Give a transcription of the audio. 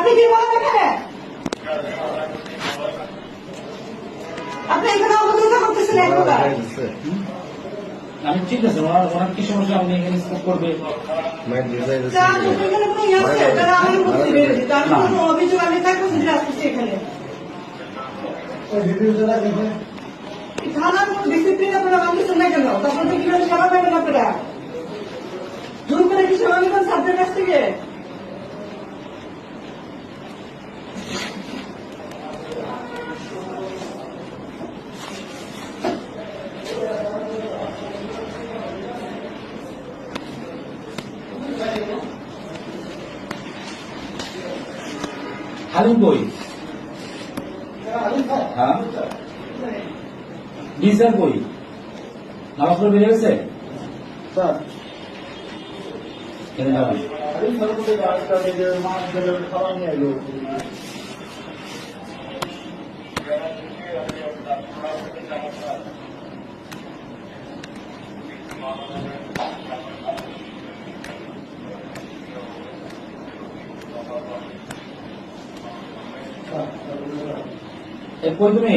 আপনি কি বলেন এখানে? আপনি এখানে অবদূতা করতেছেন এক কথা। আমি ঠিক আছে, ওনার কি সমস্যা? আপনি এখানে স্কোপ করবে এখানে কোনো ইয়ে আছে তারা আমাকে বলতে পেরেছে তার কোনো অভিযোগ আমি তার কাছে দিয়ে আসছি এখানে থানার কোনো ডিসিপ্লিন আপনারা মানতেছেন না কেন? তখন তো কিভাবে সেবা পাবেন আপনারা? জোর করে কি সেবা নেবেন ছাত্রের কাছ থেকে? হালিম বই, হ্যাঁ বিচার বই, নামাজ পড়ে বেরিয়ে গেছে। কেন যাবেন? কই তুমি?